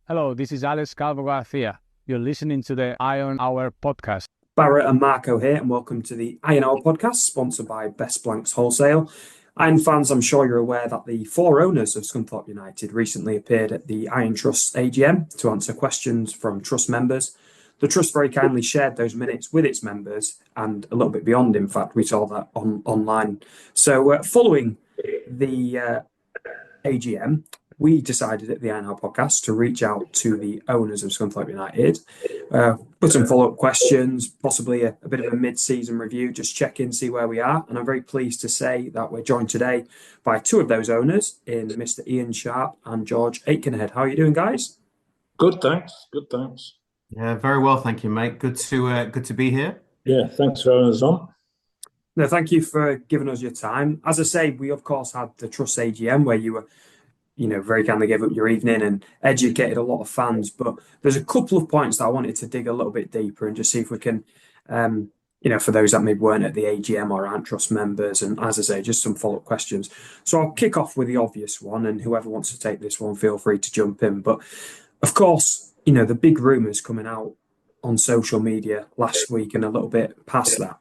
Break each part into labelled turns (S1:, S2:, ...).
S1: Hello, this is Alex Calvo Garcia. You're listening to the Iron Hour podcast.
S2: Barrett and Marco here, and welcome to the Iron Hour podcast, sponsored by Best Blanks Wholesale. Iron fans, I'm sure you're aware that the four owners of Scunthorpe United recently appeared at the Iron Trusts AGM to answer questions from Trust members. The Trust very kindly shared those minutes with its members and a little bit beyond, in fact, we saw that online. So, following the AGM, we decided at the Iron Hour podcast to reach out to the owners of Scunthorpe United, put some follow-up questions, possibly a bit of a mid-season review, just check in, see where we are. And I'm very pleased to say that we're joined today by two of those owners in Mr. Ian Sharp and George Aitkenhead. How are you doing, guys?
S3: Good, thanks. Good, thanks.
S4: Yeah, very well, thank you, mate. Good to be here.
S3: Yeah, thanks for having us on.
S2: No, thank you for giving us your time. As I say, we of course had the Trust AGM where you were very kindly gave up your evening and educated a lot of fans. But there's a couple of points that I wanted to dig a little bit deeper and just see if we can, for those that maybe weren't at the AGM or aren't Trust members, and as I say, just some follow-up questions. So I'll kick off with the obvious one, and whoever wants to take this one, feel free to jump in. But of course, the big rumours coming out on social media last week and a little bit past that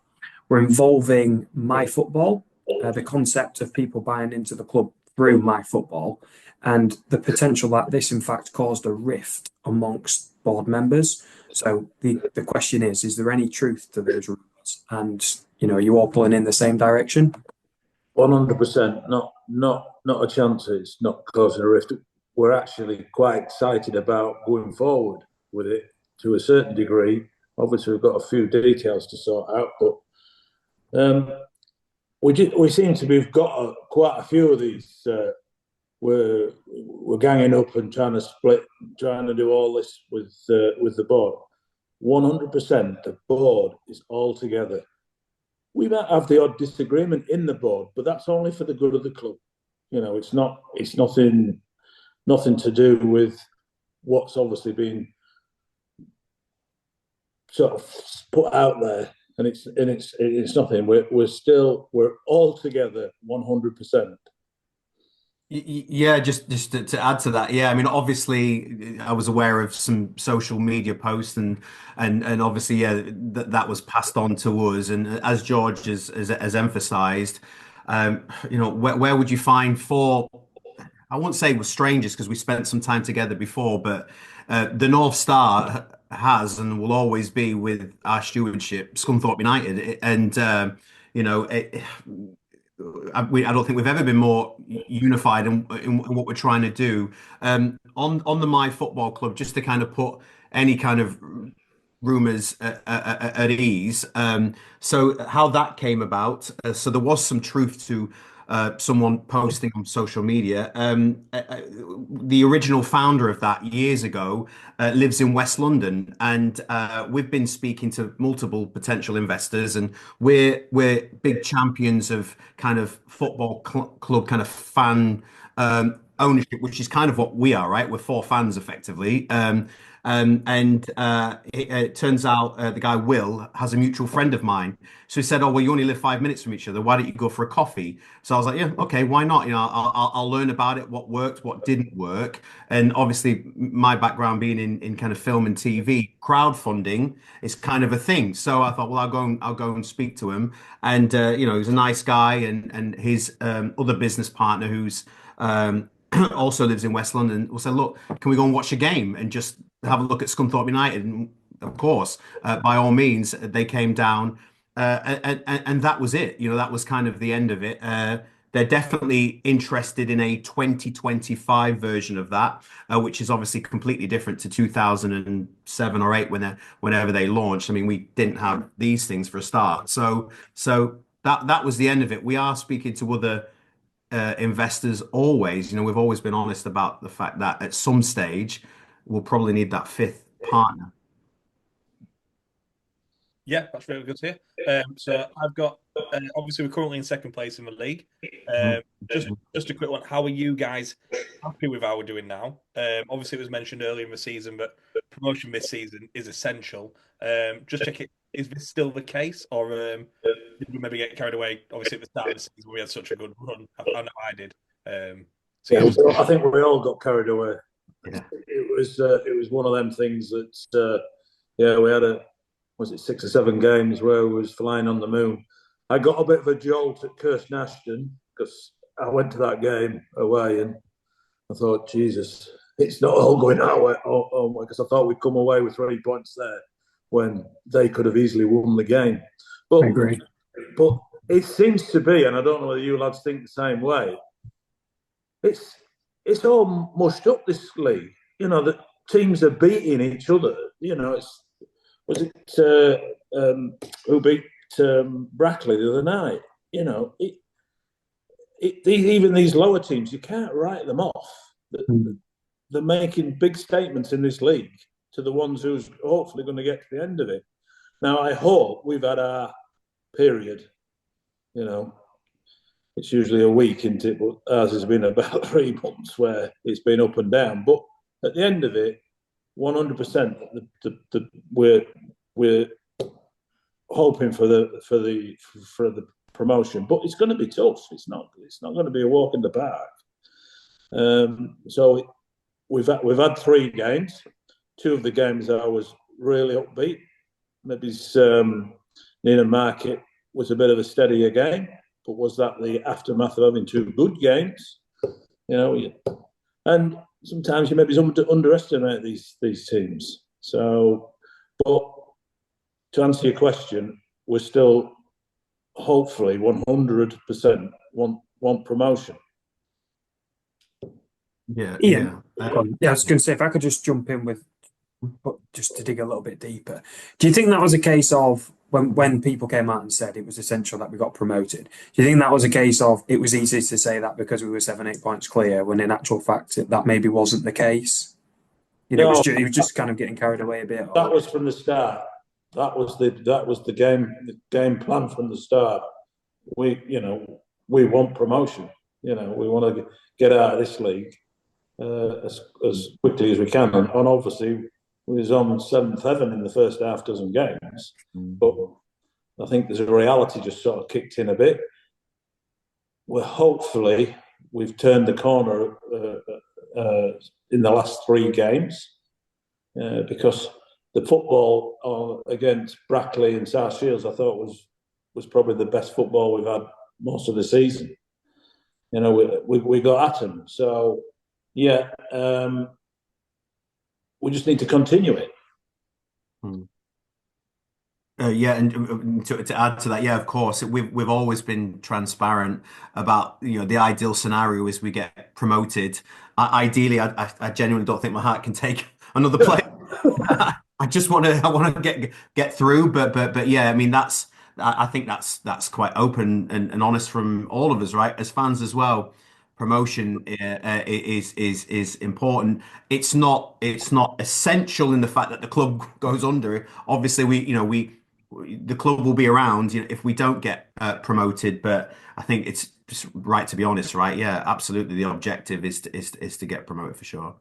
S2: were involving MyFootball, the concept of people buying into the club through MyFootball, and the potential that this in fact caused a rift amongst board members. So the question is there any truth to those rumours? And are you all pulling in the same direction?
S3: 100%. Not a chance. It's not causing a rift. We're actually quite excited about going forward with it to a certain degree. Obviously, we've got a few details to sort out, but we seem to have got quite a few of these. We're ganging up and trying to do all this with the board. 100%, the board is all together. We might have the odd disagreement in the board, but that's only for the good of the club. It's nothing to do with what's obviously been sort of put out there. And it's nothing. We're all together 100%.
S4: Yeah, just to add to that, yeah. I mean, obviously, I was aware of some social media posts, and obviously, yeah, that was passed on to us. And as George has emphasised, where would you find four? I won't say we're strangers because we spent some time together before, but the North Star has and will always be with our stewardship, Scunthorpe United, and I don't think we've ever been more unified in what we're trying to do. On the My Football Club, just to kind of put any kind of rumours at ease. So how that came about. So there was some truth to someone posting on social media. The original founder of that years ago lives in West London, and we've been speaking to multiple potential investors, and we're big champions of kind of football club kind of fan ownership, which is kind of what we are, right? We're four fans effectively. It turns out the guy Will has a mutual friend of mine. So he said, "Oh, well, you only live 5 minutes from each other. Why don't you go for a coffee?" So I was like, "Yeah, okay, why not? I'll learn about it, what worked, what didn't work." And obviously, my background being in kind of film and TV, crowdfunding is kind of a thing. So I thought, well, I'll go and speak to him. And he's a nice guy, and his other business partner who's also lives in West London. We'll say, "Look, can we go and watch a game and just have a look at Scunthorpe United?" And of course, by all means, they came down, and that was it. That was kind of the end of it. They're definitely interested in a 2025 version of that, which is obviously completely different to 2007 or 8 whenever they launched. I mean, we didn't have these things for a start. So that was the end of it. We are speaking to other investors always. We've always been honest about the fact that at some stage we'll probably need that fifth partner.
S5: Yeah, that's really good to hear. So I've got obviously we're currently in second place in the league. Just a quick one. How are you guys happy with how we're doing now? Obviously it was mentioned earlier in the season, but promotion this season is essential. Just check it. Is this still the case, or did we maybe get carried away? Obviously at the start of the season we had such a good run. I know I did.
S3: I think we all got carried away. it was one of them things that we had was it 6 or 7 games where we was flying on the moon. I got a bit of a jolt at Kirsten Ashton because I went to that game away and I thought, Jesus, it's not all going our way. Because I thought we'd come away with 3 points there when they could have easily won the game. But,
S2: I agree.
S3: But it seems to be, and I don't know whether you lads think the same way, it's all mushed up, this league. The teams are beating each other. Was it who beat Brackley the other night? Even these lower teams, you can't write them off. They're making big statements in this league to the ones who's hopefully going to get to the end of it. Now, I hope we've had our period. It's usually a week, isn't it? But ours has been about 3 months where it's been up and down. But at the end of it, 100%, we're hoping for the promotion. But it's going to be tough. It's not going to be a walk in the park. So we've had 3 games. 2 of the games I was really upbeat. Maybe Neenah Market was a bit of a steadier game, but was that the aftermath of having 2 good games? And sometimes you maybe underestimate these teams. So, but to answer your question, we're still hopefully 100% want promotion.
S2: Ian, I was going to say, if I could just jump in but just to dig a little bit deeper. Do you think that was a case of when people came out and said it was essential that we got promoted? Do you think that was a case of it was easy to say that because we were 7-8 points clear, when in actual fact that maybe wasn't the case? It was just kind of getting carried away a bit.
S3: That was from the start. That was the game plan from the start. We want promotion. We want to get out of this league as quickly as we can. And obviously, we was on 7th heaven in the first half dozen games. But I think there's a reality just sort of kicked in a bit. Hopefully we've turned the corner in the last 3 games because the football against Brackley and South Shields I thought was probably the best football we've had most of the season. We got at them. So, we just need to continue it.
S4: And to add to that, of course, we've always been transparent about the ideal scenario is we get promoted. Ideally, I genuinely don't think my heart can take another player. I want to get through, but yeah, I mean I think that's quite open and honest from all of us, right? As fans as well. Promotion is important. It's not essential in the fact that the club goes under. Obviously, the club will be around if we don't get promoted. But I think it's just right to be honest, right? Yeah, absolutely. The objective is to get promoted for sure.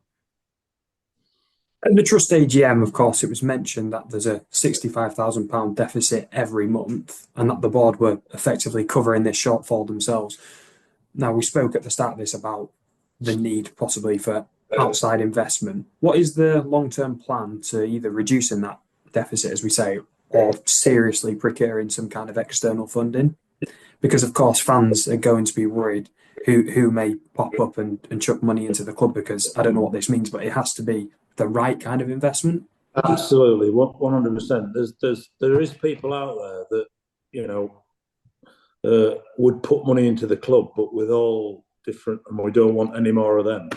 S2: At the Trust AGM, of course, it was mentioned that there's a £65,000 deficit every month, and that the board were effectively covering this shortfall themselves. Now, we spoke at the start of this about the need possibly for outside investment. What is the long-term plan to either reducing that deficit, as we say, or seriously procuring some kind of external funding? Because, of course, fans are going to be worried who may pop up and chuck money into the club, because I don't know what this means, but it has to be the right kind of investment.
S3: Absolutely, 100%. There is people out there that, would put money into the club, but with all different, and we don't want any more of them.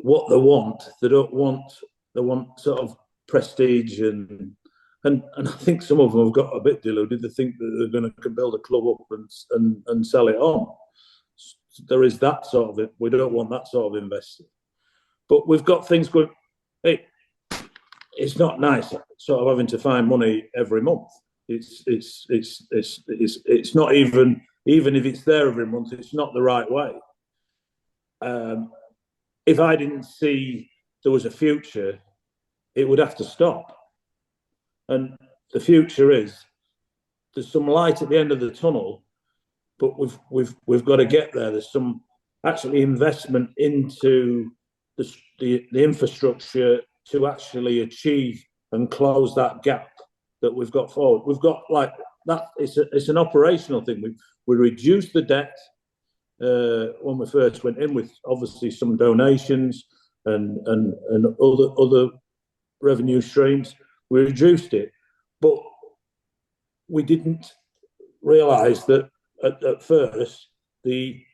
S3: What they want, they want sort of prestige and I think some of them have got a bit deluded. They think that they're going to build a club up and sell it on. There is that sort of it. We don't want that sort of investor. But we've got things going. Hey, it's not nice sort of having to find money every month. It's not even if it's there every month, it's not the right way. If I didn't see there was a future, it would have to stop. And the future is there's some light at the end of the tunnel, but we've got to get there. There's some actually investment into the infrastructure to actually achieve and close that gap that we've got forward. We've got like that. It's an operational thing. We reduced the debt when we first went in, with obviously some donations and other revenue streams. We reduced it, but we didn't realise that at first the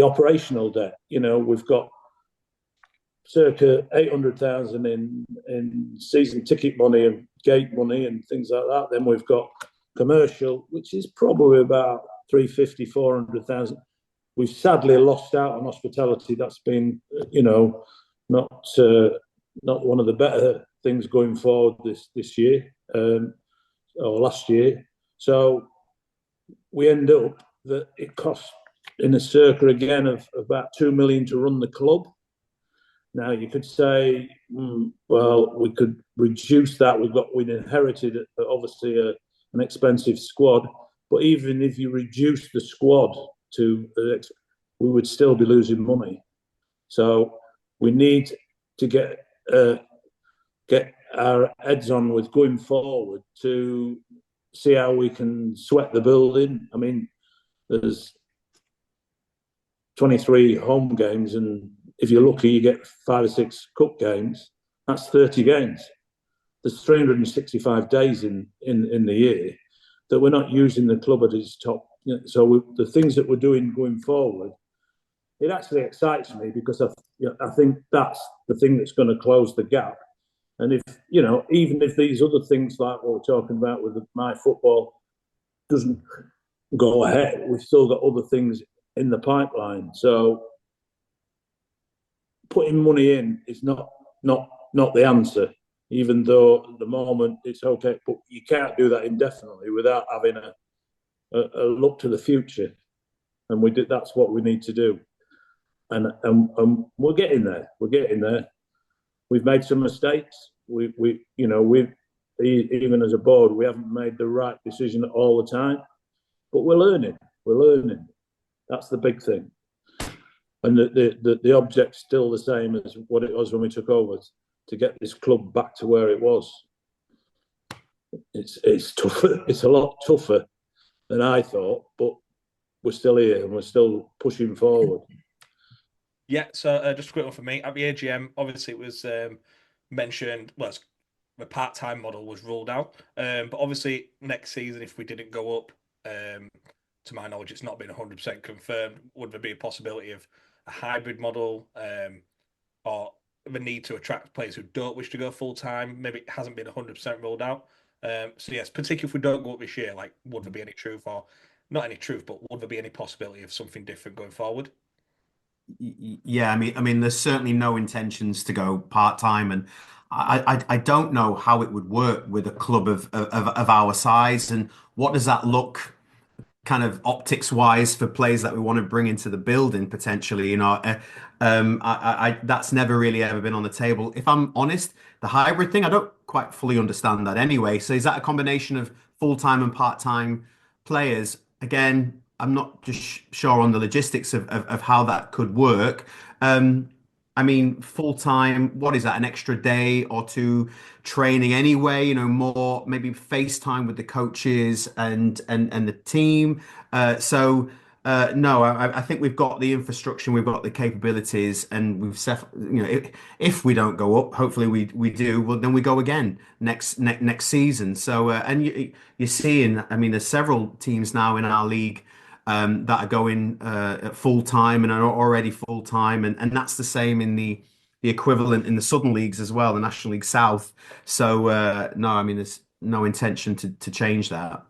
S3: operational debt. We've got circa 800,000 in season ticket money and gate money and things like that. Then we've got commercial, which is probably about 350, 400,000. We've sadly lost out on hospitality. That's been, not one of the better things going forward this year or last year. So we end up that it costs in a circa again of about 2 million to run the club. Now you could say, well, we could reduce that. We'd inherited obviously an expensive squad, but even if you reduce the squad we would still be losing money. So we need to get our heads on with going forward to see how we can sweat the building. I mean, there's 23 home games, and if you're lucky, you get 5 or 6 cup games. That's 30 games. There's 365 days in the year that we're not using the club at its top. So the things that we're doing going forward, it actually excites me because I think that's the thing that's going to close the gap. And if even if these other things like what we're talking about with my football doesn't go ahead, we've still got other things in the pipeline. So putting money in is not the answer, even though at the moment it's okay. But you can't do that indefinitely without having a look to the future, and that's what we need to do. And we're getting there. We've made some mistakes. We've even as a board, we haven't made the right decision all the time, but we're learning. That's the big thing. And the object's still the same as what it was when we took over, to get this club back to where it was. It's tougher. It's a lot tougher than I thought, but we're still here and we're still pushing forward.
S5: Yeah, so just a quick one for me. At the AGM, obviously it was mentioned, the part-time model was ruled out. But obviously next season, if we didn't go up, to my knowledge, it's not been 100% confirmed. Would there be a possibility of a hybrid model or the need to attract players who don't wish to go full-time? Maybe it hasn't been 100% ruled out. So yes, particularly if we don't go up this year, would there be any truth, or not any truth, but would there be any possibility of something different going forward?
S4: Yeah, I mean, there's certainly no intentions to go part-time, and I don't know how it would work with a club of our size, and what does that look kind of optics wise for players that we want to bring into the building potentially. That's never really ever been on the table. If I'm honest, the hybrid thing, I don't quite fully understand that anyway. So is that a combination of full-time and part-time players? Again, I'm not just sure on the logistics of how that could work. I mean, full-time, what is that? An extra day or two training anyway, more maybe FaceTime with the coaches and the team. No, I think we've got the infrastructure, we've got the capabilities, and we've set, if we don't go up, hopefully we do, well, then we go again next season. So, and you're seeing, I mean, there's several teams now in our league that are going full time and are already full time, and that's the same in the equivalent in the Southern leagues as well, the National League South. So no, I mean, there's no intention to change that.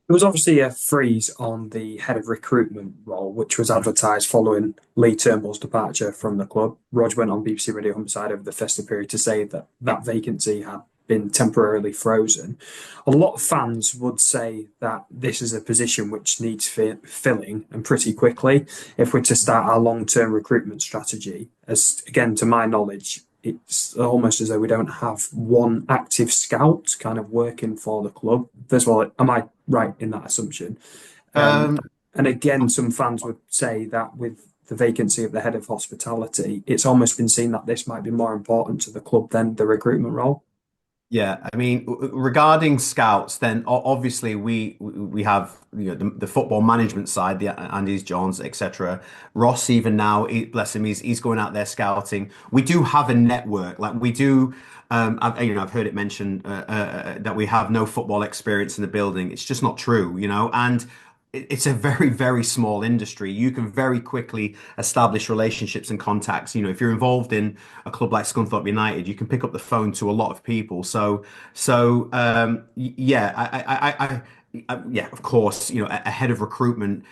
S2: There was obviously a freeze on the head of recruitment role, which was advertised following Lee Turnbull's departure from the club. Rog went on BBC Radio Homicide over the festive period to say that that vacancy had been temporarily frozen. A lot of fans would say that this is a position which needs filling, and pretty quickly, if we're to start our long-term recruitment strategy. As again, to my knowledge, it's almost as though we don't have one active scout kind of working for the club. First of all, am I right in that assumption? And And again, some fans would say that with the vacancy of the head of hospitality, it's almost been seen that this might be more important to the club than the recruitment role.
S4: Yeah, I mean, regarding scouts, then obviously we have the football management side, the Andy's, Johns, etc. Ross, even now, bless him, he's going out there scouting. We do have a network, like we do. I've heard it mentioned that we have no football experience in the building. It's just not true, and it's a very, very small industry. You can very quickly establish relationships and contacts. If you're involved in a club like Scunthorpe United, you can pick up the phone to a lot of people. Yeah, yeah, of course, a head of recruitment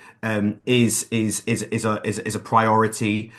S4: is a priority.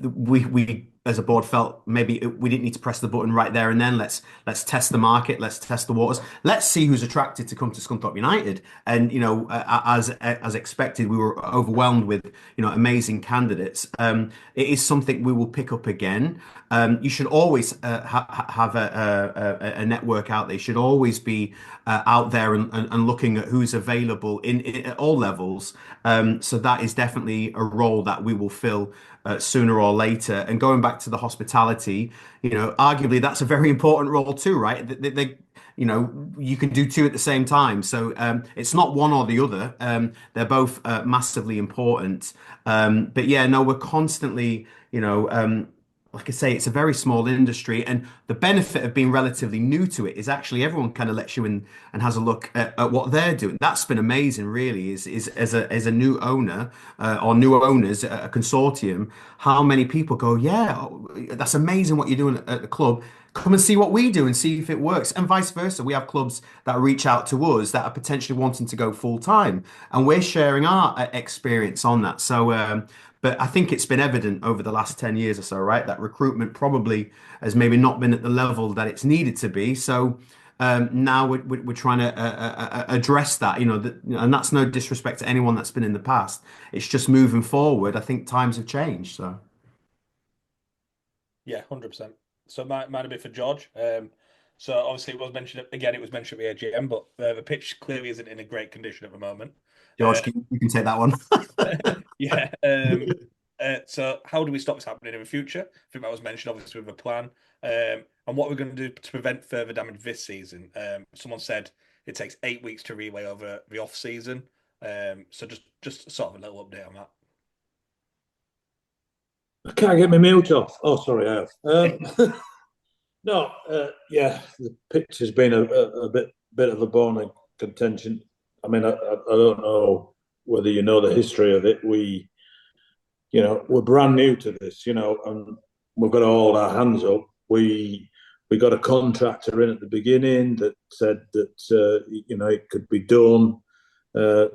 S4: We as a board felt maybe we didn't need to press the button right there and then. Let's test the market, let's test the waters, let's see who's attracted to come to Scunthorpe United. And as expected, we were overwhelmed with amazing candidates. It is something we will pick up again. You should always have a network out there. You should always be out there and looking at who's available at all levels. So that is definitely a role that we will fill sooner or later. And going back to the hospitality, arguably that's a very important role too, right? You can do two at the same time. So it's not one or the other. They're both massively important. But yeah, no, we're constantly, like I say, it's a very small industry, and the benefit of being relatively new to it is actually everyone kind of lets you in and has a look at what they're doing. That's been amazing, really, is as a new owner or new owners at a consortium, how many people go, yeah, that's amazing what you're doing at the club. Come and see what we do and see if it works, and vice versa. We have clubs that reach out to us that are potentially wanting to go full time, and we're sharing our experience on that. So, but I think it's been evident over the last 10 years or so, right, that recruitment probably has maybe not been at the level that it's needed to be. So now we're trying to address that, and that's no disrespect to anyone that's been in the past. It's just moving forward. I think times have changed. So
S5: yeah, 100%. So might have been for George. So obviously it was mentioned again. It was mentioned at the AGM, but the pitch clearly isn't in a great condition at the moment.
S4: George, you can take that one.
S5: Yeah. So how do we stop this happening in the future? I think that was mentioned, obviously, with a plan. And what we're going to do to prevent further damage this season. Someone said it takes 8 weeks to relay over the off season. So just sort of a little update on that.
S3: I can't get my mute off. Oh, sorry, I have. No, yeah, the pitch has been a bit of a bone of contention. I mean, I don't know whether you know the history of it. We're brand new to this, and we've got to hold our hands up. We got a contractor in at the beginning that said that it could be done. The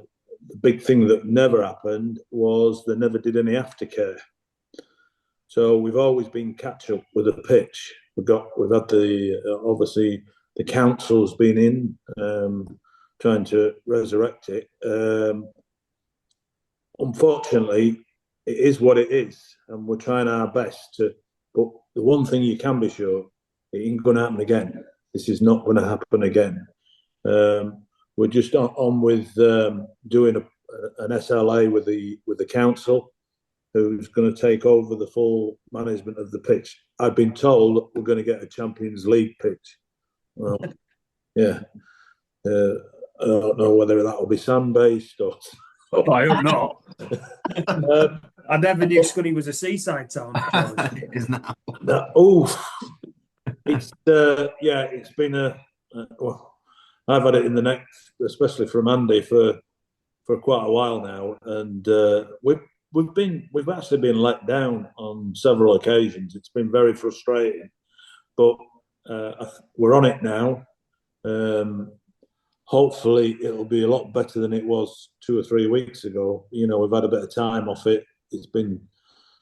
S3: big thing that never happened was they never did any aftercare. So we've always been catch up with the pitch. We've had obviously the council's been in trying to resurrect it. Unfortunately, it is what it is, and we're trying our best to. But the one thing you can be sure, it ain't going to happen again. This is not going to happen again. We're just on with doing an SLA with the council, who's going to take over the full management of the pitch. I've been told we're going to get a Champions League pitch. Well, yeah. I don't know whether that will be sand-based or...
S2: I hope not. I never knew Scunny was a seaside town.
S4: It is now.
S3: It's it's been well, I've had it in the neck, especially from Andy for quite a while now, and we've actually been let down on several occasions. It's been very frustrating, but we're on it now. Hopefully it'll be a lot better than it was 2 or 3 weeks ago. We've had a bit of time off it. It's been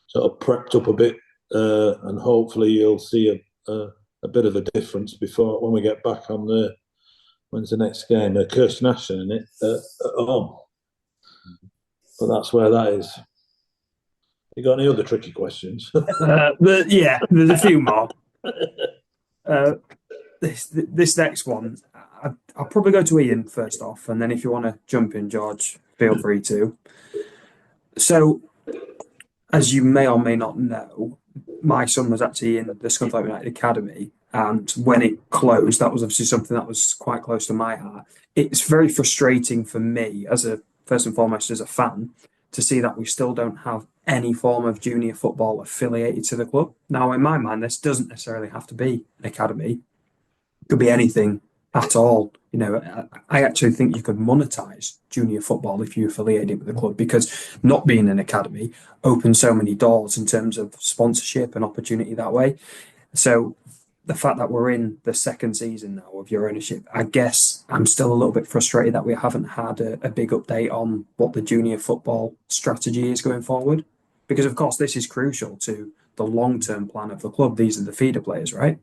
S3: sort of prepped up a bit, and hopefully you'll see a bit of a difference before when we get back on when's the next game? Kirsten Ashton in it at home. But that's where that is. You got any other tricky questions?
S2: But yeah, there's a few more. This next one, I'll probably go to Ian first off, and then if you want to jump in, George, feel free to. So, as you may or may not know, my son was actually in the Scunthorpe United Academy, and when it closed, that was obviously something that was quite close to my heart. It's very frustrating for me, as a first and foremost as a fan, to see that we still don't have any form of junior football affiliated to the club. Now, in my mind, this doesn't necessarily have to be an academy; it could be anything at all. I actually think you could monetize junior football if you affiliate it with the club, because not being an academy opens so many doors in terms of sponsorship and opportunity that way. So the fact that we're in the second season now of your ownership, I guess I'm still a little bit frustrated that we haven't had a big update on what the junior football strategy is going forward. Because, of course, this is crucial to the long term plan of the club. These are the feeder players, right?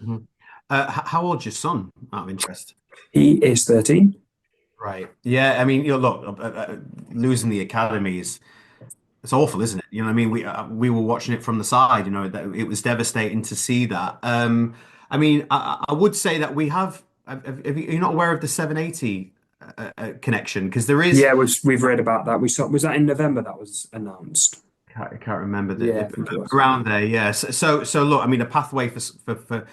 S4: Mhm. How old's your son, out of interest?
S2: He is 13.
S4: Right. Yeah. I mean, look, losing the academy is it's awful, isn't it? You know what I mean? We were watching it from the side. That it was devastating to see that. I mean, I would say that we have. You're not aware of the 780 connection because there is.
S2: Yeah, we've read about that. We saw, was that in November that was announced?
S4: I can't remember
S2: Yeah, I think it was.
S4: around there. Yeah. So look, I mean, a pathway for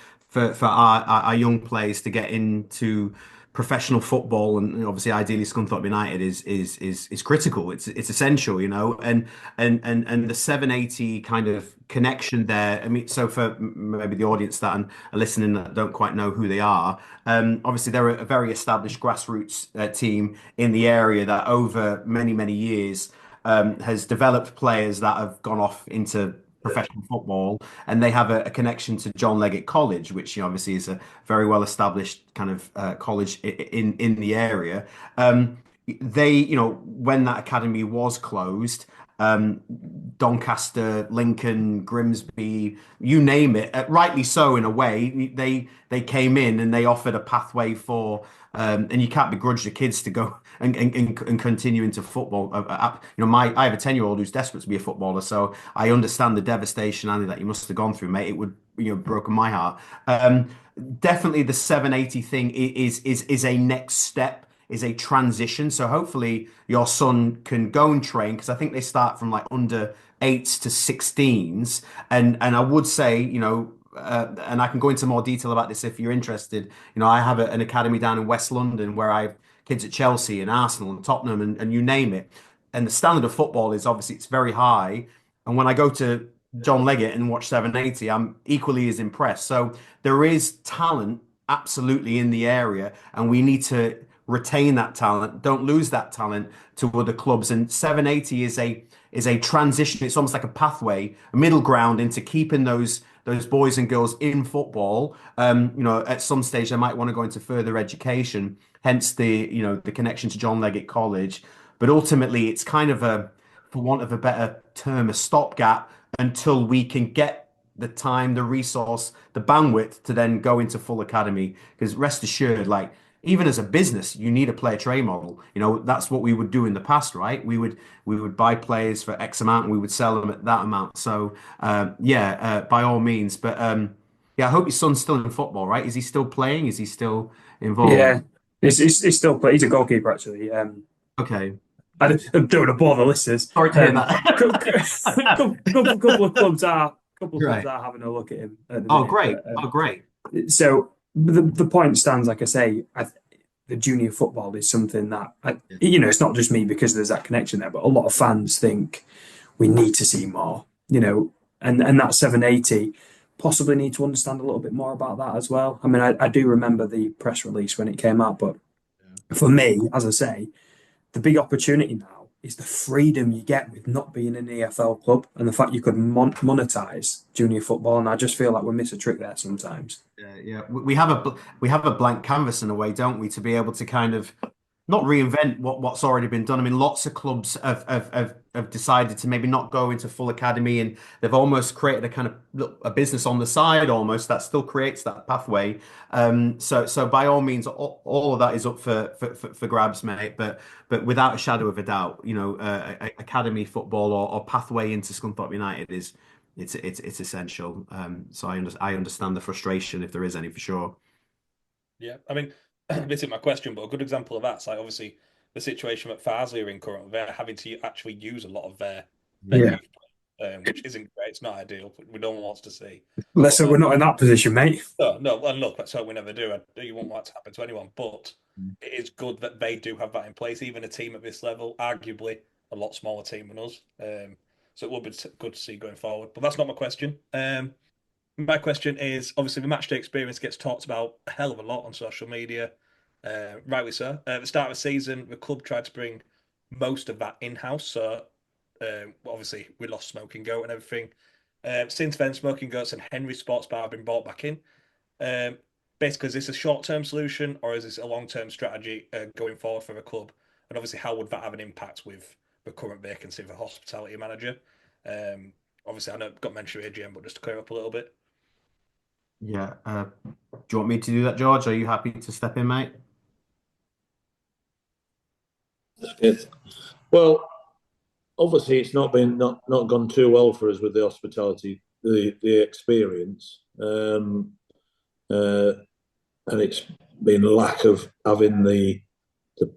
S4: our young players to get into professional football and obviously ideally Scunthorpe United is critical. It's essential, and the 780 kind of connection there. I mean, so for maybe the audience that are listening that don't quite know who they are, obviously they're a very established grassroots team in the area that over many years has developed players that have gone off into professional football, and they have a connection to John Leggett College, which obviously is a very well established kind of college in the area. When that academy was closed, Doncaster, Lincoln, Grimsby, you name it, rightly so in a way, they came in and they offered a pathway for, and you can't begrudge the kids to go and continue into football. I have a 10-year-old who's desperate to be a footballer, so I understand the devastation, Andy, that you must have gone through, mate. It would, broken my heart. Definitely the 780 thing is a next step, is a transition. So hopefully your son can go and train, because I think they start from like under 8s to 16s. And I would say, and I can go into more detail about this if you're interested. I have an academy down in West London where I have kids at Chelsea and Arsenal and Tottenham and you name it. And the standard of football is obviously it's very high. And when I go to John Leggett and watch 780, I'm equally as impressed. So there is talent absolutely in the area, and we need to retain that talent. Don't lose that talent to other clubs. And 780 is a transition. It's almost like a pathway, a middle ground into keeping those boys and girls in football. At some stage they might want to go into further education, hence the connection to John Leggett College. But ultimately, it's kind of for want of a better term, a stopgap until we can get the time, the resource, the bandwidth to then go into full academy. Because rest assured, like, even as a business, you need a player trade model. That's what we would do in the past, right? We would buy players for X amount and we would sell them at that amount. So by all means. But I hope your son's still in football, right? Is he still playing? Is he still involved?
S2: Yeah, he's still play. He's a goalkeeper actually.
S4: Okay.
S2: I don't want to bore the listeners.
S4: Sorry to hear that.
S2: couple of clubs are
S4: Right.
S2: having a look at him at the
S4: Oh,
S2: minute,
S4: great.
S2: but,
S4: Oh, great.
S2: so the point stands, like I say, the junior football is something that it's not just me because there's that connection there, but a lot of fans think we need to see more. And that 780 possibly need to understand a little bit more about that as well. I mean, I do remember the press release when it came out, but for me, as I say, the big opportunity now is the freedom you get with not being an EFL club and the fact you could monetize junior football. And I just feel like we miss a trick there sometimes.
S4: Yeah. We have a blank canvas in a way, don't we, to be able to kind of not reinvent what's already been done. I mean, lots of clubs have decided to maybe not go into full academy, and they've almost created a kind of a business on the side almost that still creates that pathway. So by all means, all of that is up for grabs, mate. But without a shadow of a doubt, academy football or pathway into Scunthorpe United it's essential. So I understand the frustration if there is any, for sure.
S5: Yeah, I mean, this is my question, but a good example of that's like obviously the situation that Farsley are in currently. They're having to actually use a lot of their
S2: Yeah.
S5: youth, which isn't great. It's not ideal. But no one wants to see.
S2: Let's say we're not in that position, mate.
S5: No, and look, let's hope we never do. You won't want that to happen to anyone, but it is good that they do have that in place. Even a team at this level, arguably a lot smaller team than us. So it will be good to see going forward. But that's not my question. My question is, obviously, the matchday experience gets talked about a hell of a lot on social media. Rightly so. At the start of the season, the club tried to bring most of that in-house. So obviously, we lost Smoking Goat and everything. Since then, Smoking Goats and Henry Sports Bar have been brought back in. Basically, is this a short-term solution or is this a long-term strategy going forward for the club? And obviously, how would that have an impact with the current vacancy of a hospitality manager? Obviously, I know it got mentioned AGM, but just to clear up a little bit.
S4: Yeah. Do you want me to do that, George? Are you happy to step in, mate?
S3: Yes. Well, obviously, it's not gone too well for us with the hospitality, the experience, and it's been lack of having the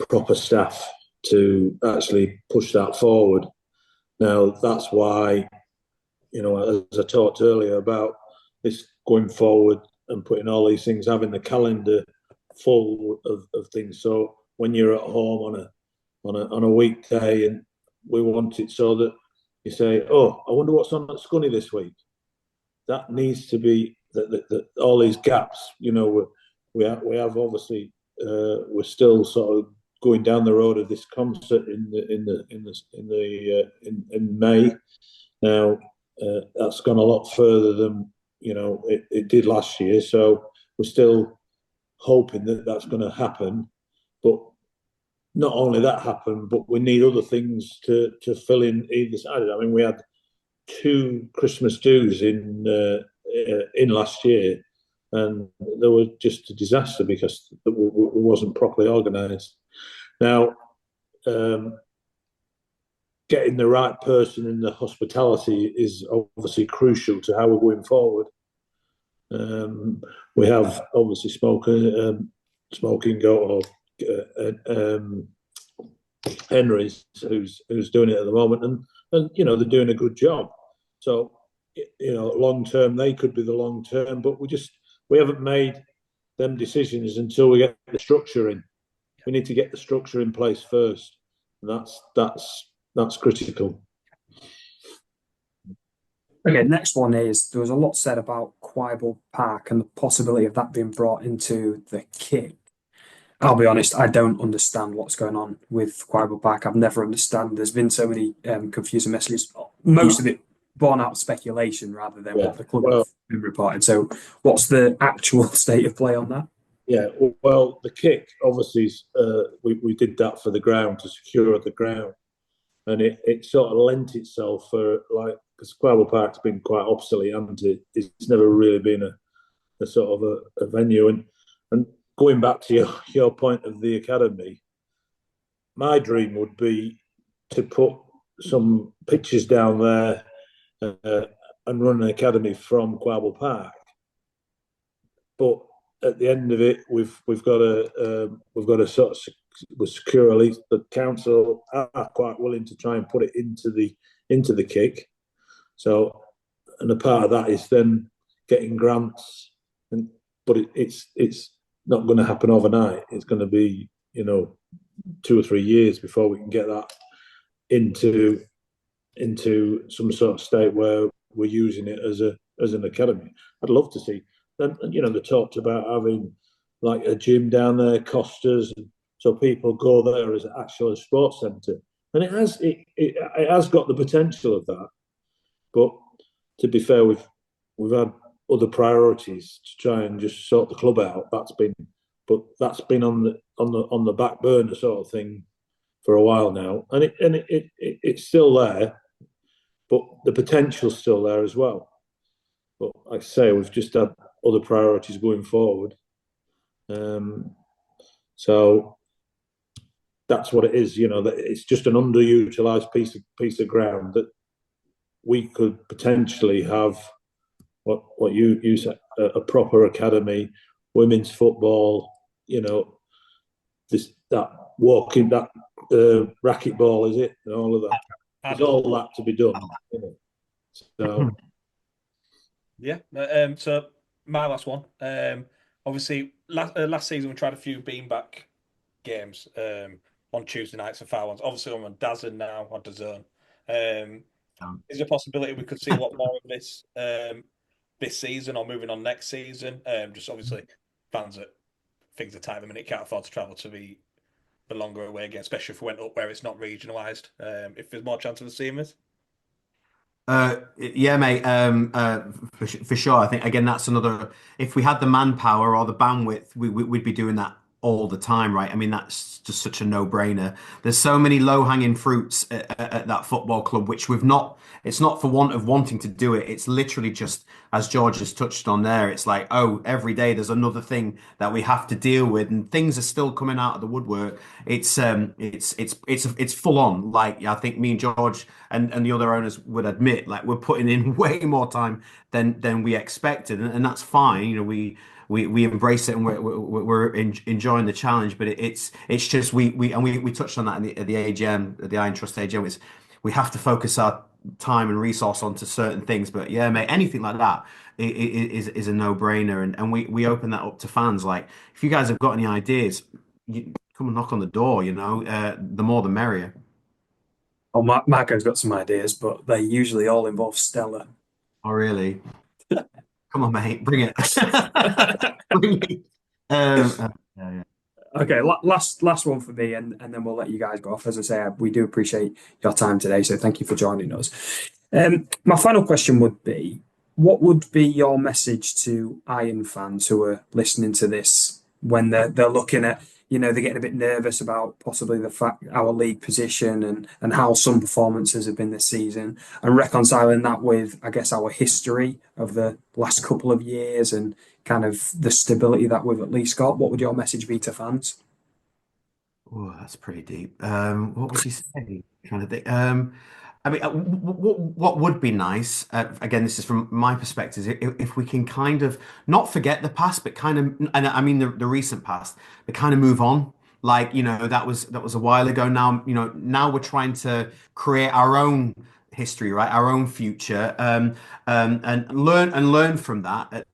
S3: proper staff to actually push that forward. Now, that's why, as I talked earlier about this going forward and putting all these things, having the calendar full of things. So when you're at home on a weekday, and we want it so that you say, "Oh, I wonder what's on at Scunny this week." That needs to be that all these gaps. We have obviously we're still sort of going down the road of this concert in May. Now that's gone a lot further than it did last year. So we're still hoping that that's going to happen. But not only that happened, but we need other things to fill in either side. I mean, we had 2 Christmas dues in last year, and they were just a disaster because it wasn't properly organised. Now, getting the right person in the hospitality is obviously crucial to how we're going forward. We have obviously Smoking Goat or Henry's who's doing it at the moment, and they're doing a good job. So long term they could be the long term, but we haven't made them decisions until we get the structure in. We need to get the structure in place first, and that's critical.
S2: Okay, next one is, there was a lot said about Quibble Park and the possibility of that being brought into the kit. I'll be honest, I don't understand what's going on with Quibble Park. I've never understood. There's been so many confusing messages, most of it born out of speculation rather than what the club have been reported. So what's the actual state of play on that?
S3: Yeah, well, the kick, obviously, we did that for the ground, to secure the ground. And it sort of lent itself for, because Quibble Park's been quite obsolete, hasn't it? It's never really been a sort of a venue. And going back to your point of the academy, my dream would be to put some pitches down there and run an academy from Quibble Park. But at the end of it, we've got to sort of secure, at least the council are quite willing to try and put it into the kick. So, and a part of that is then getting grants, but it's not going to happen overnight. It's going to be 2 or 3 years before we can get that into some sort of state where we're using it as an academy. I'd love to see. And they talked about having like a gym down there, Costas, so people go there as actual sports centre, and it has got the potential of that. But to be fair, we've had other priorities to try and just sort the club out. That's been on the back burner sort of thing for a while now, and it's still there, but the potential's still there as well. But like I say, we've just had other priorities going forward. So that's what it is. That it's just an underutilised piece of ground that we could potentially have what you said, a proper academy, women's football. That racquetball, is it? And all of that. There's all that to be done. So
S5: yeah. So my last one. Obviously, last season we tried a few beanbag games on Tuesday nights and foul ones. Obviously, I'm on DAZN now on DAZN. Is there a possibility we could see a lot more of this this season or moving on next season? Just obviously, fans that things are tight at the minute can't afford to travel to the longer away game, especially if we went up where it's not regionalised. If there's more chance of us seeing this.
S4: Yeah, mate. For sure. I think again that's another. If we had the manpower or the bandwidth, we'd be doing that all the time, right? I mean, that's just such a no-brainer. There's so many low-hanging fruits at that football club, which we've not. It's not for want of wanting to do it. It's literally just, as George has touched on there. It's like, oh, every day there's another thing that we have to deal with, and things are still coming out of the woodwork. It's full on. Like I think me and George and the other owners would admit, like we're putting in way more time than we expected, and that's fine. You know, we embrace it and we're enjoying the challenge. But it's just we touched on that at the AGM, at the Iron Trust AGM. It's we have to focus our time and resource onto certain things. But yeah, mate, anything like that is a no-brainer, and we open that up to fans. Like if you guys have got any ideas, come and knock on the door. You know, the more the merrier.
S2: Oh, Marco's got some ideas, but they usually all involve Stella.
S4: Oh, really? Come on, mate, bring it. Bring it. Yeah.
S2: Okay, last one for me, and then we'll let you guys go off. As I say, we do appreciate your time today, so thank you for joining us. My final question would be, what would be your message to Iron fans who are listening to this when they're looking at, they're getting a bit nervous about possibly the fact our league position and how some performances have been this season, and reconciling that with, I guess, our history of the last couple of years and kind of the stability that we've at least got. What would your message be to fans?
S4: Oh, that's pretty deep. What would you say? Trying to think. I mean, what would be nice, again, this is from my perspective, if we can kind of not forget the past, but kind of, and I mean the recent past, but kind of move on. Like, that was a while ago now. Now we're trying to create our own history, right? Our own future, and learn from that. At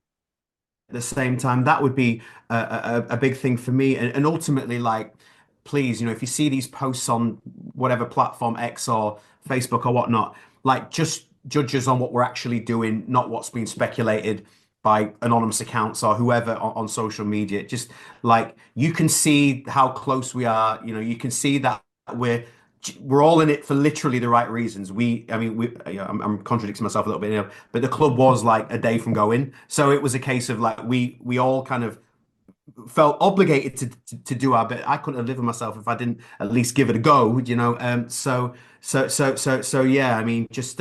S4: the same time, that would be a big thing for me, and ultimately, like, please, if you see these posts on whatever platform, X or Facebook or whatnot, like just judge us on what we're actually doing, not what's been speculated by anonymous accounts or whoever on social media. Just like you can see how close we are, you can see that we're all in it for literally the right reasons. I'm contradicting myself a little bit here, but the club was like a day from going, so it was a case of like we all kind of felt obligated to do our bit. I couldn't have lived with myself if I didn't at least give it a go, So yeah, I mean, just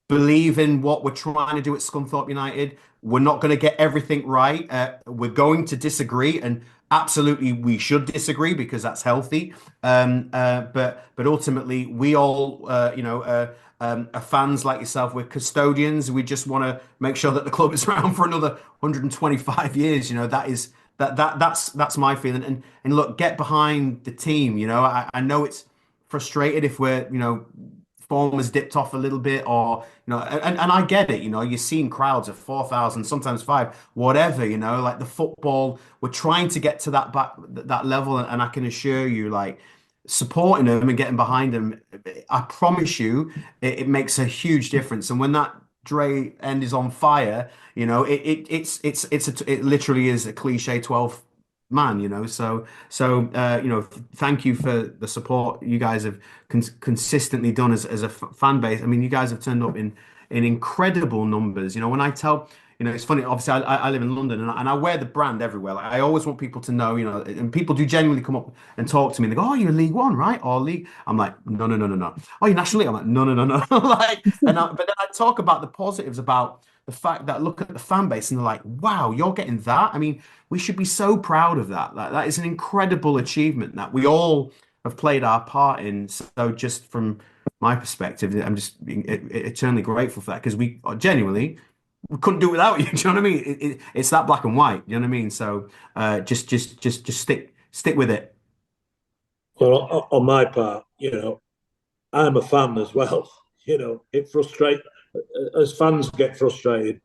S4: believe in what we're trying to do at Scunthorpe United. We're not going to get everything right. We're going to disagree, and absolutely we should disagree because that's healthy. But ultimately, we all, are fans like yourself. We're custodians. We just want to make sure that the club is around for another 125 years. That's my feeling. And look, get behind the team. I know it's frustrated if we're, form has dipped off a little bit, or and I get it. You're seeing crowds of 4,000, sometimes 5, whatever. Like the football, we're trying to get to that level, and I can assure you, like supporting them and getting behind them, I promise you, it makes a huge difference. And when that Dre end is on fire, it literally is a cliche 12 man, so thank you for the support you guys have consistently done as a fan base. I mean, you guys have turned up in incredible numbers. When I tell, it's funny, obviously I live in London, and I wear the brand everywhere. Like, I always want people to know, and people do genuinely come up and talk to me and they go, oh, you're League One, right? Or League. I'm like, no, no, no, no, no. Oh, you're National League. I'm like, no, no, no, no. But then I talk about the positives, about the fact that look at the fan base and they're like, wow, you're getting that. I mean, we should be so proud of that. That is an incredible achievement that we all have played our part in. So just from my perspective, I'm just eternally grateful for that, because we couldn't do it without you. Do you know what I mean? It's that black and white. Do you know what I mean? So just stick with it.
S3: Well, on my part, I'm a fan as well. It frustrates, as fans get frustrated,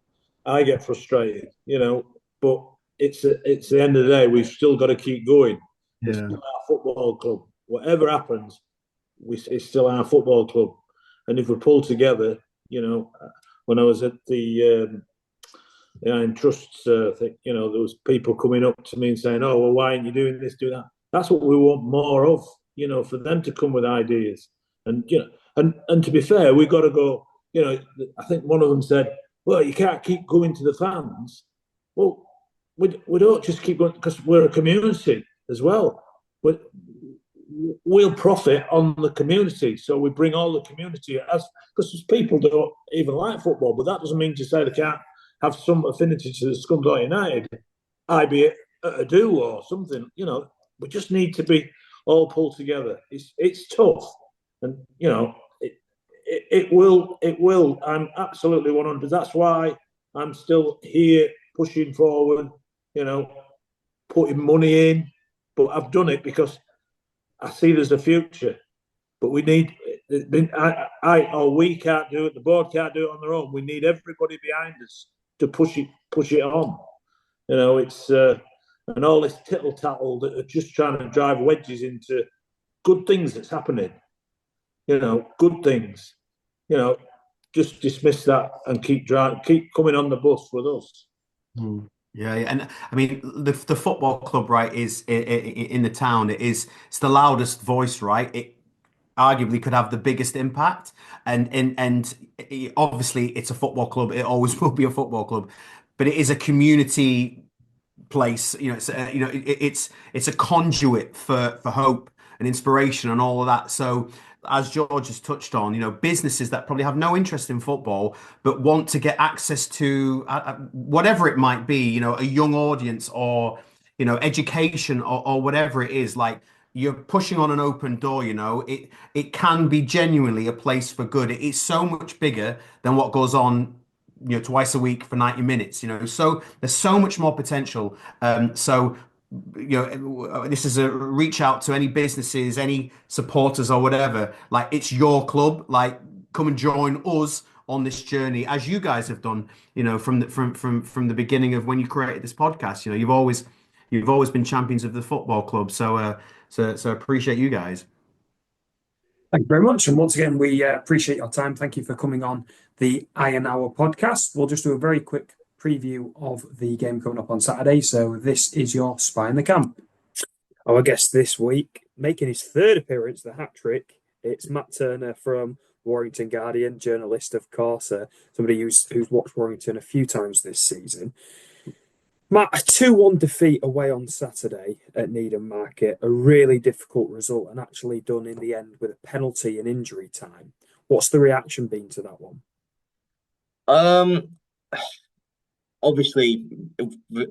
S3: I get frustrated, but it's the end of the day, we've still got to keep going. It's
S4: Yeah.
S3: still our football club. Whatever happens, it's still our football club. And if we pull together, when I was at the Iron Trusts thing, there was people coming up to me and saying, "Oh, well, why aren't you doing this, do that?" That's what we want more of, for them to come with ideas. And and to be fair, we've got to go. I think one of them said, "Well, you can't keep going to the fans." Well, we don't just keep going because we're a community as well. We'll profit on the community, so we bring all the community as because people don't even like football, but that doesn't mean to say they can't have some affinity to the Scunthorpe United, albeit at a do or something. We just need to be all pulled together. It's tough, and it will. I'm absolutely 100. That's why I'm still here pushing forward. Putting money in, but I've done it because I see there's a future. But we need. We can't do it. The board can't do it on their own. We need everybody behind us to push it on. It's and all this tittle tattle that are just trying to drive wedges into good things that's happening. Good things. Just dismiss that and keep coming on the bus with us.
S4: Mm. Yeah, and I mean the football club, right, is in the town. It's the loudest voice, right? It arguably could have the biggest impact, and obviously it's a football club. It always will be a football club, but it is a community place. It's a conduit for hope and inspiration and all of that. So as George has touched on, businesses that probably have no interest in football but want to get access to whatever it might be, a young audience or education or whatever it is, like you're pushing on an open door. It can be genuinely a place for good. It is so much bigger than what goes on twice a week for 90 minutes, so there's so much more potential. So this is a reach out to any businesses, any supporters or whatever. Like, it's your club. Like, come and join us on this journey, as you guys have done, from the beginning of when you created this podcast. You've always been champions of the football club. So appreciate you guys.
S2: Thank you very much. And once again, we appreciate your time. Thank you for coming on the Iron Hour podcast. We'll just do a very quick preview of the game coming up on Saturday. So this is your Spy in the Camp. Our guest this week, making his third appearance, the hat trick, it's Matt Turner from Warrington Guardian, journalist, of course, somebody who's watched Warrington a few times this season. Matt, a 2-1 defeat away on Saturday at Needham Market, a really difficult result and actually done in the end with a penalty in injury time. What's the reaction been to that one?
S6: Obviously,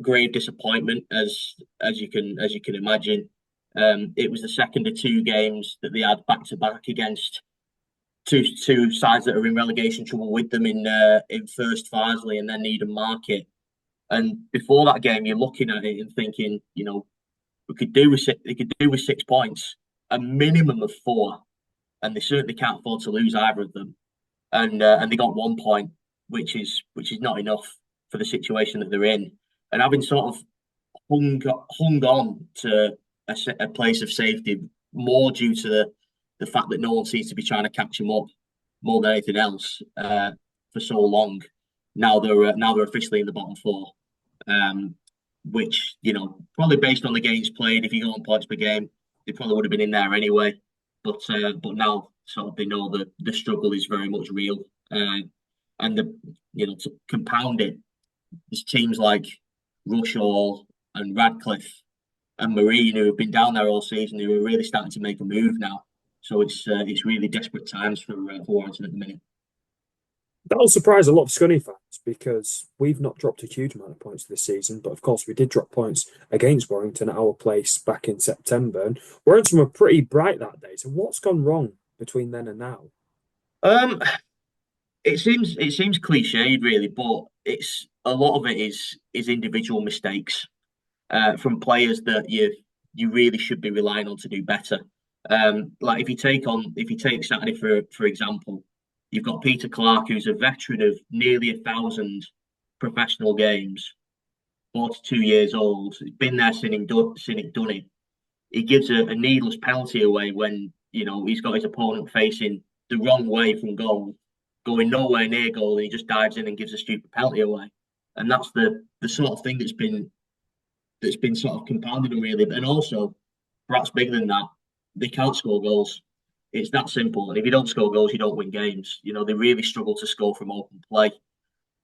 S6: grave disappointment as you can imagine. It was the second of two games that they had back to back against two sides that are in relegation trouble with them in first Farsley and then Needham Market. And before that game, you're looking at it and thinking, we could do with 6 points, a minimum of 4, and they certainly can't afford to lose either of them. And they got 1 point, which is not enough for the situation that they're in. And having sort of hung on to a place of safety more due to the fact that no one seems to be trying to catch them up more than anything else for so long. Now they're officially in the bottom 4. Which, probably based on the games played, if you go on points per game, they probably would have been in there anyway. But now sort of they know that the struggle is very much real. And to compound it, there's teams like Rushall and Radcliffe and Marine who have been down there all season, who are really starting to make a move now. So it's really desperate times for Warrington at the minute.
S2: That'll surprise a lot of Scunny fans because we've not dropped a huge amount of points this season, but of course we did drop points against Warrington at our place back in September, and Warrington were pretty bright that day. So what's gone wrong between then and now?
S6: It seems cliched really, but it's a lot of it is individual mistakes from players that you really should be relying on to do better. Like if you take Saturday for example, you've got Peter Clark, who's a veteran of nearly 1,000 professional games, 42 years old. He's been there since he done it. He gives a needless penalty away when he's got his opponent facing the wrong way from goal, going nowhere near goal, and he just dives in and gives a stupid penalty away. And that's the sort of thing that's been sort of compounded really. And also, perhaps bigger than that, they can't score goals. It's that simple. And if you don't score goals, you don't win games. They really struggle to score from open play.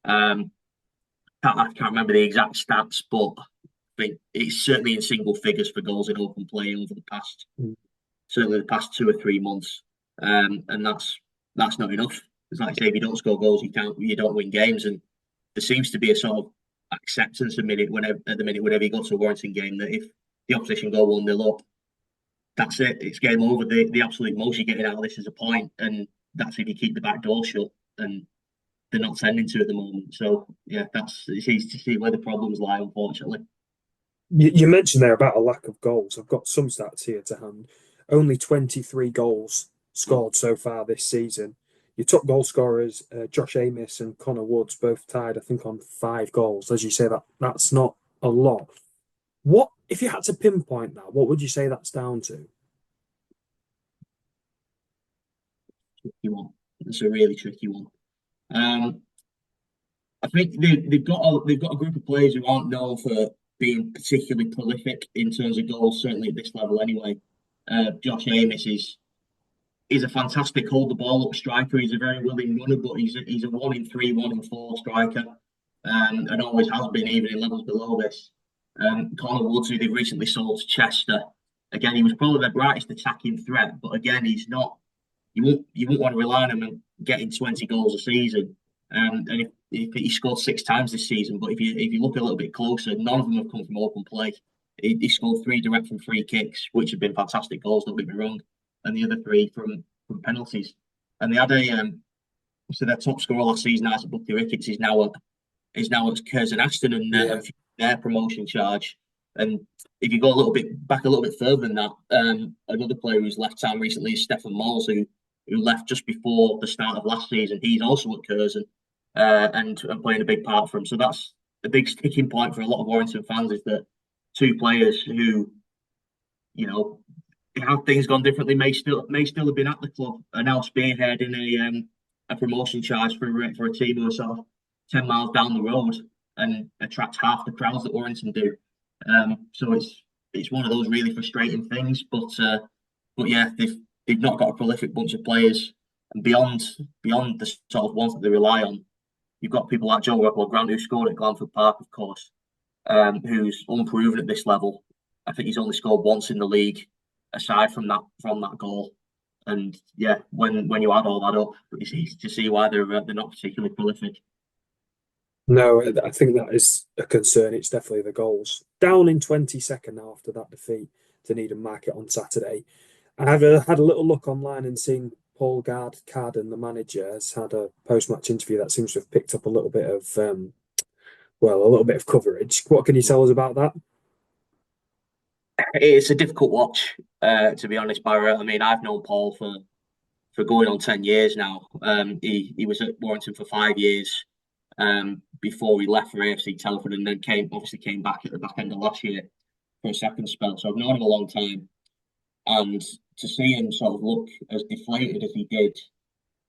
S6: I can't remember the exact stats, but I think it's certainly in single figures for goals in open play over certainly the past 2 or 3 months. And that's not enough. It's like I say, if you don't score goals, you don't win games. And there seems to be a sort of acceptance at the minute whenever you go to a Warrington game, that if the opposition go 1-0 up, that's it. It's game over. The absolute most you're getting out of this is a point, and that's if you keep the back door shut. And they're not tending to at the moment. So yeah, it's easy to see where the problems lie, unfortunately.
S2: You mentioned there about a lack of goals. I've got some stats here to hand. Only 23 goals scored so far this season. Your top goal scorers, Josh Amos and Connor Woods, both tied, I think, on 5 goals. As you say, that's not a lot. What if you had to pinpoint that? What would you say that's down to?
S6: Tricky one. It's a really tricky one. I think they've got a group of players who aren't known for being particularly prolific in terms of goals, certainly at this level anyway. Josh Amos is a fantastic hold the ball up striker. He's a very willing runner, but he's a 1 in 3, 1 in 4 striker, and always has been, even in levels below this. Connor Woods, who they've recently sold to Chester, again, he was probably their brightest attacking threat, but again, he's not. You won't want to rely on him and getting 20 goals a season. And if he scored 6 times this season, but if you look a little bit closer, none of them have come from open play. He scored 3 direct from free kicks, which have been fantastic goals, don't get me wrong, and the other 3 from penalties. And they had so their top scorer last season, Isaac Buckley Ricketts, is now at Curzon Aston and their promotion charge. And if you go a little bit further than that, another player who's left town recently is Stefan Moles, who left just before the start of last season. He's also at Curzon and playing a big part for him. So that's a big sticking point for a lot of Warrington fans, is that 2 players who, had things gone differently, may still have been at the club, are now spearheading a promotion charge for a team who are sort of 10 miles down the road and attract half the crowds that Warrington do. So it's one of those really frustrating things. But yeah, they've not got a prolific bunch of players, and beyond the sort of ones that they rely on, you've got people like Joe Rodwell-Grant, who scored at Glanford Park, of course, who's unproven at this level. I think he's only scored once in the league, aside from that goal. And yeah, when you add all that up, it's easy to see why they're not particularly prolific.
S2: No, I think that is a concern. It's definitely the goals. Down in 22nd now after that defeat to Needham Market on Saturday. I've had a little look online and seen Paul Carden, the manager, has had a post-match interview that seems to have picked up a little bit of coverage. What can you tell us about that?
S6: It's a difficult watch, to be honest, Barra. I mean, I've known Paul for going on 10 years now. He was at Warrington for 5 years before he left for AFC Telford, and then came back at the back end of last year for a second spell. So I've known him a long time, and to see him sort of look as deflated as he did,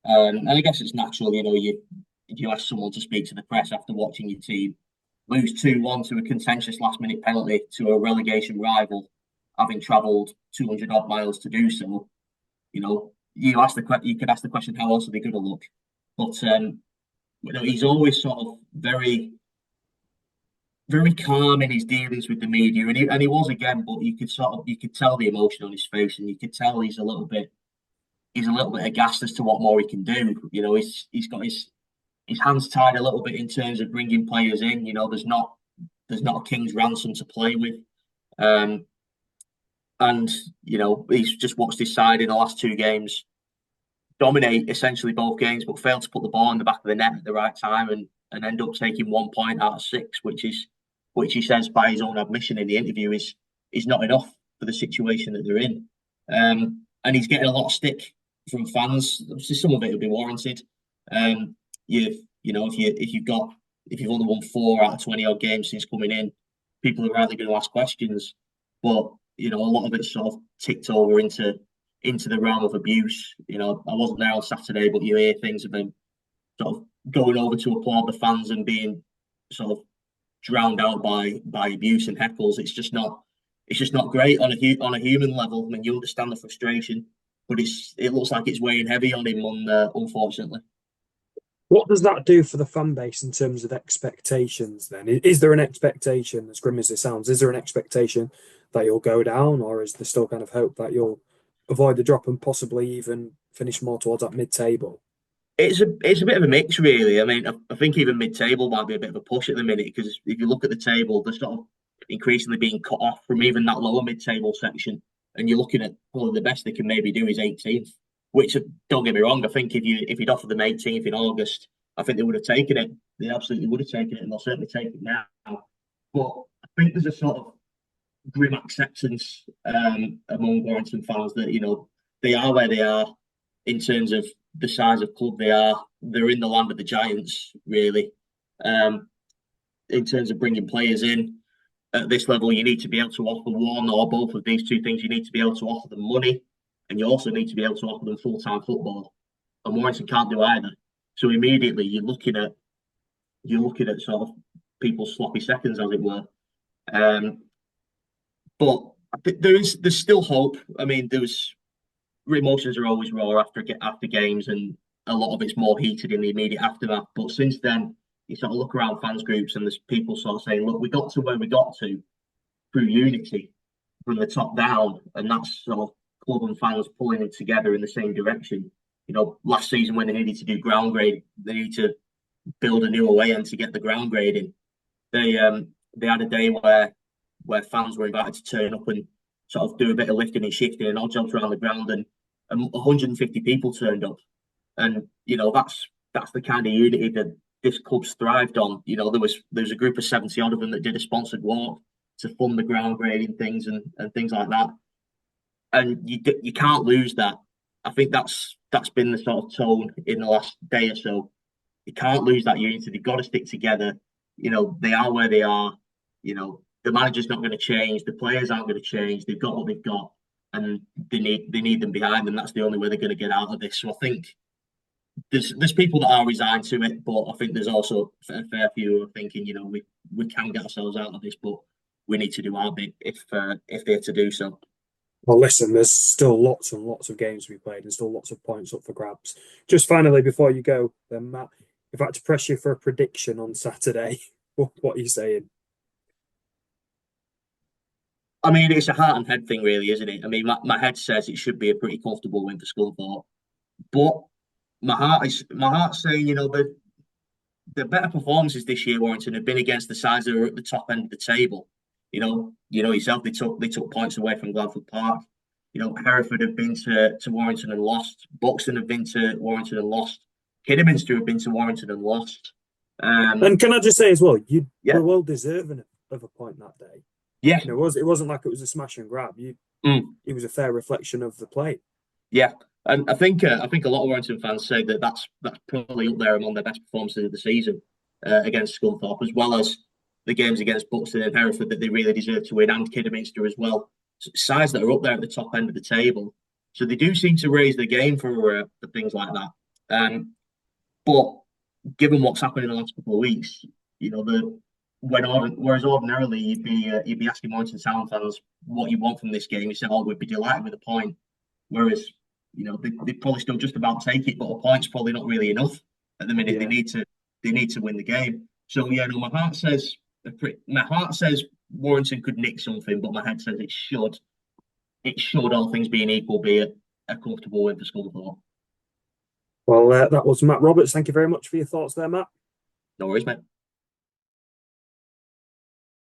S6: and I guess it's natural, you ask someone to speak to the press after watching your team lose 2-1 to a contentious last-minute penalty to a relegation rival, having travelled 200 odd miles to do so. You could ask the question, how else are they going to look? But he's always sort of very, very calm in his dealings with the media, and he was again. But you could tell the emotion on his face, and you could tell he's a little bit aghast as to what more he can do. He's got his hands tied a little bit in terms of bringing players in. There's not a king's ransom to play with, and he's just watched his side in the last 2 games dominate essentially both games, but failed to put the ball in the back of the net at the right time, and end up taking 1 point out of 6, which he says by his own admission in the interview is not enough for the situation that they're in. And he's getting a lot of stick from fans. Obviously, some of it will be warranted. You know, if you've only won 4 out of 20 odd games since coming in, people are rightly going to ask questions. But you know, a lot of it's sort of ticked over into the realm of abuse. You know, I wasn't there on Saturday, but you hear things of him sort of going over to applaud the fans and being sort of drowned out by abuse and heckles. It's just not great on a human level. I mean, you understand the frustration, but it looks like it's weighing heavy on him, unfortunately.
S2: What does that do for the fan base in terms of expectations then? Is there an expectation, as grim as it sounds, is there an expectation that you'll go down, or is there still kind of hope that you'll avoid the drop and possibly even finish more towards that mid-table?
S6: It's a bit of a mix, really. I mean, I think even mid-table might be a bit of a push at the minute, because if you look at the table, they're sort of increasingly being cut off from even that lower mid-table section, and you're looking at probably the best they can maybe do is 18th. Which, don't get me wrong, I think if you'd offered them 18th in August, I think they would have taken it. They absolutely would have taken it, and they'll certainly take it now. But I think there's a sort of grim acceptance among Warrington fans that, you know, they are where they are in terms of the size of club they are. They're in the land of the giants, really. In terms of bringing players in at this level, you need to be able to offer one or both of these two things. You need to be able to offer them money, and you also need to be able to offer them full-time football. And Warrington can't do either. So immediately you're looking at sort of people's sloppy seconds, as it were. But I think there's still hope. I mean, emotions are always raw after games, and a lot of it's more heated in the immediate aftermath. But since then, you sort of look around fans groups, and there's people sort of saying, "Look, we got to where we got to through unity from the top down," and that's sort of club and fans pulling it together in the same direction. You know, last season when they needed to do ground grade, they needed to build a new away end to get the ground grading. They had a day where fans were invited to turn up and sort of do a bit of lifting and shifting and odd jobs around the ground, and 150 people turned up. And you know, that's the kind of unity that this club's thrived on. You know, there was a group of 70 odd of them that did a sponsored walk to fund the ground grading things and things like that. And you can't lose that. I think that's been the sort of tone in the last day or so. You can't lose that unity. They've got to stick together. You know, they are where they are. You know, the manager's not going to change. The players aren't going to change. They've got what they've got, and they need them behind them. That's the only way they're going to get out of this. So I think there's people that are resigned to it, but I think there's also a fair few who are thinking, you know, we can get ourselves out of this, but we need to do our bit if they're to do so.
S2: Well, listen, there's still lots and lots of games to be played and still lots of points up for grabs. Just finally, before you go, then, Matt, if I had to press you for a prediction on Saturday, what are you saying?
S6: I mean, it's a heart and head thing, really, isn't it? I mean, my head says it should be a pretty comfortable win for Scunthorpe, but my heart's saying, you know, the better performances this year, Warrington, have been against the sides that are at the top end of the table. You know yourself. They took points away from Gladford Park. You know, Hereford have been to Warrington and lost. Buxton have been to Warrington and lost. Kidderminster have been to Warrington and lost.
S2: And can I just say as well, you were well deserving of a point that day.
S6: Yeah,
S2: it wasn't like it was a smash and grab. It was a fair reflection of the play.
S6: Yeah, and I think a lot of Warrington fans say that's probably up there among their best performances of the season against Scunthorpe, as well as the games against Buxton and Hereford that they really deserve to win, and Kidderminster as well. So sides that are up there at the top end of the table. So they do seem to raise the game for things like that. But given what's happened in the last couple of weeks, you know, whereas ordinarily you'd be asking Warrington Town fans what you want from this game. You say, "Oh, we'd be delighted with a point." Whereas, you know, they probably still just about take it, but a point's probably not really enough at the minute. Yeah. They need to win the game. So yeah, no, my heart says Warrington could nick something, but my head says it should, all things being equal, be a comfortable win for Scunthorpe.
S2: Well, that was Matt Roberts. Thank you very much for your thoughts there, Matt.
S6: No worries, mate.